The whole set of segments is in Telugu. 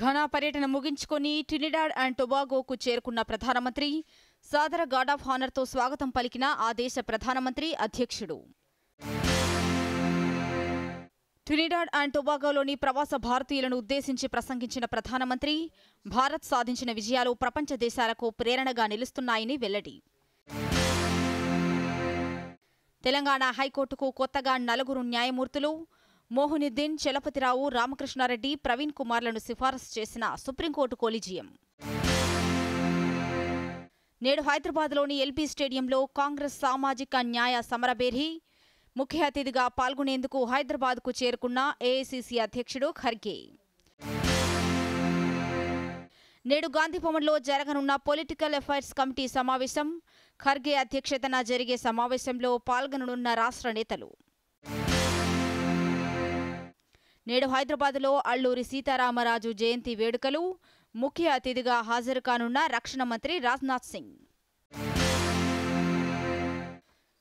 ఘనా పర్యటన ముగించుకొని ట్రినిడాడ్ అండ్ టొబాగోకు చేరుకున్న ప్రధానమంత్రి సాదర గార్డ్ ఆఫ్ హానర్తో స్వాగతం పలికిన ఆ దేశ ప్రధానమంత్రి అధ్యక్షుడు. ట్రినిడాడ్ అండ్ టొబాగోలోని ప్రవాస భారతీయులను ఉద్దేశించి ప్రసంగించిన ప్రధానమంత్రి భారత్ సాధించిన విజయాలు ప్రపంచ దేశాలకు ప్రేరణగా నిలుస్తున్నాయని వెల్లడి. తెలంగాణ హైకోర్టుకు కొత్తగా 4 న్యాయమూర్తులు మోహనుద్దీన్, చలపతిరావు, రామకృష్ణారెడ్డి, ప్రవీణ్ కుమార్లను సిఫారసు చేసిన సుప్రీంకోర్టు కొలీజియం. నేడు హైదరాబాద్లోని ఎల్బీ స్టేడియంలో కాంగ్రెస్ సామాజిక న్యాయ సమరబేరి ముఖ్య అతిథిగా పాల్గొనేందుకు హైదరాబాద్కు చేరుకున్న ఏఐసీసీ అధ్యక్షుడు ఖర్గే. నేడు గాంధీభవన్లో జరగనున్న పొలిటికల్ అఫైర్స్ కమిటీ సమావేశం. ఖర్గే అధ్యక్షతన జరిగే సమావేశంలో పాల్గొననున్న రాష్ట్ర నేతలు. నేడు హైదరాబాద్లో అల్లూరి సీతారామరాజు జయంతి వేడుకలు. ముఖ్య అతిథిగా హాజరు కానున్న రక్షణ మంత్రి రాజ్నాథ్ సింగ్.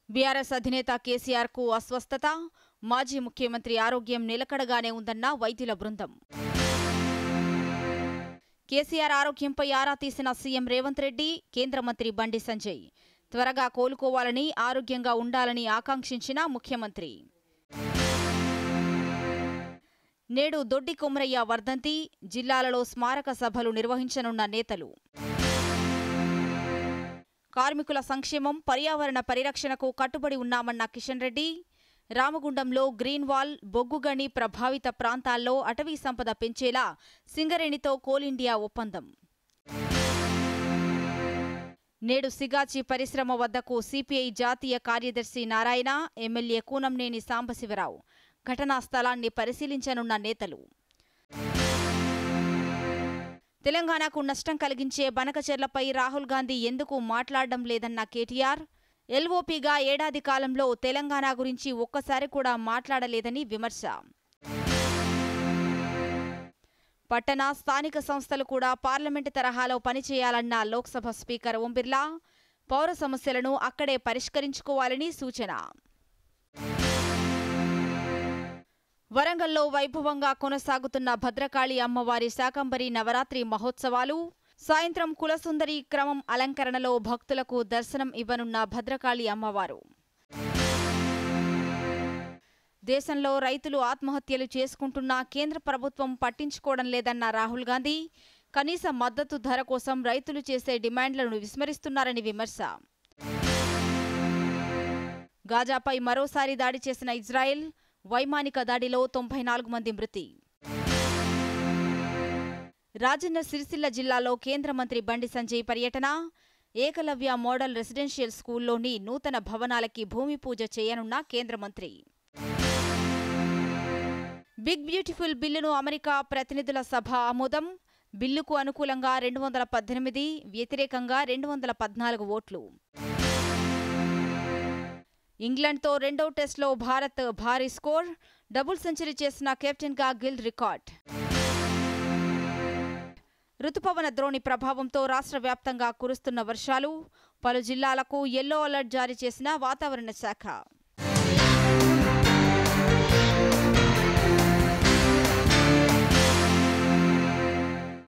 బీఆర్ఎస్ అధినేత కేసీఆర్కు అస్వస్థత. మాజీ ముఖ్యమంత్రి ఆరోగ్యం నిలకడగానే ఉందన్న వైద్యుల బృందం. కేసీఆర్ ఆరోగ్యంపై ఆరా తీసిన సీఎం రేవంత్ రెడ్డి, కేంద్ర మంత్రి బండి సంజయ్. త్వరగా కోలుకోవాలని, ఆరోగ్యంగా ఉండాలని ఆకాంక్షించిన ముఖ్యమంత్రి. నేడు దొడ్డి కొమరయ్య వర్ధంతి. జిల్లాలలో స్మారక సభలు నిర్వహించనున్న నేతలు. కార్మికుల సంక్షేమం, పర్యావరణ పరిరక్షణకు కట్టుబడి ఉన్నామన్న కిషన్ రెడ్డి. రామగుండంలో గ్రీన్ వాల్, బొగ్గుగని ప్రభావిత ప్రాంతాల్లో అటవీ సంపద పెంచేలా సింగరేణితో కోల్ ఇండియా ఒప్పందం. నేడు సిగాచి పరిశ్రమ వద్దకు సిపిఐ జాతీయ కార్యదర్శి నారాయణ, ఎమ్మెల్యే కూనంనేని సాంబశివరావు. ఘటనా స్థలాన్ని పరిశీలించనున్న నేతలు. తెలంగాణకు నష్టం కలిగించే బనకచెర్లపై రాహుల్ గాంధీ ఎందుకు మాట్లాడడం లేదన్న కేటీఆర్. ఎల్ఓపీగా ఏడాది కాలంలో తెలంగాణ గురించి ఒక్కసారి కూడా మాట్లాడలేదని విమర్శ. పట్టణ, స్థానిక సంస్థలు కూడా పార్లమెంటు తరహాలో పనిచేయాలన్న లోక్సభ స్పీకర్ ఓం బిర్లా. పౌర సమస్యలను అక్కడే పరిష్కరించుకోవాలని సూచన. వరంగల్లో వైభవంగా కొనసాగుతున్న భద్రకాళి అమ్మవారి శాకంబరి నవరాత్రి మహోత్సవాలు. సాయంత్రం కులసుందరి క్రమం అలంకరణలో భక్తులకు దర్శనం ఇవ్వనున్న భద్రకాళి అమ్మవారు. దేశంలో రైతులు ఆత్మహత్యలు చేసుకుంటున్నా కేంద్ర ప్రభుత్వం పట్టించుకోవడం లేదన్న రాహుల్ గాంధీ. కనీస మద్దతు ధర కోసం రైతులు చేసే డిమాండ్లను విస్మరిస్తున్నారని విమర్శ. గాజాపై మరోసారి దాడి చేసిన ఇజ్రాయెల్. వైమానిక దాడిలో 94 మంది మృతి. రాజన్న సిరిసిల్ల జిల్లాలో కేంద్ర మంత్రి బండి సంజయ్ పర్యటన. ఏకలవ్య మోడల్ రెసిడెన్షియల్ స్కూల్లోని నూతన భవనాలకి భూమి పూజ చేయనున్న కేంద్ర మంత్రి. బిగ్ బ్యూటిఫుల్ బిల్లును అమెరికా ప్రతినిధుల సభ ఆమోదం. బిల్లుకు అనుకూలంగా 218, వ్యతిరేకంగా 214 ఓట్లు. ఇంగ్లాండ్తో రెండో టెస్ట్లో భారత్ భారీ స్కోర్. డబుల్ సెంచరీ చేసిన కెప్టెన్గా గిల్ రికార్డ్. రుతుపవన ద్రోణి ప్రభావంతో రాష్ట్ర వ్యాప్తంగా కురుస్తున్న వర్షాలు. పలు జిల్లాలకు యెల్లో అలర్ట్ జారీ చేసిన వాతావరణ శాఖ.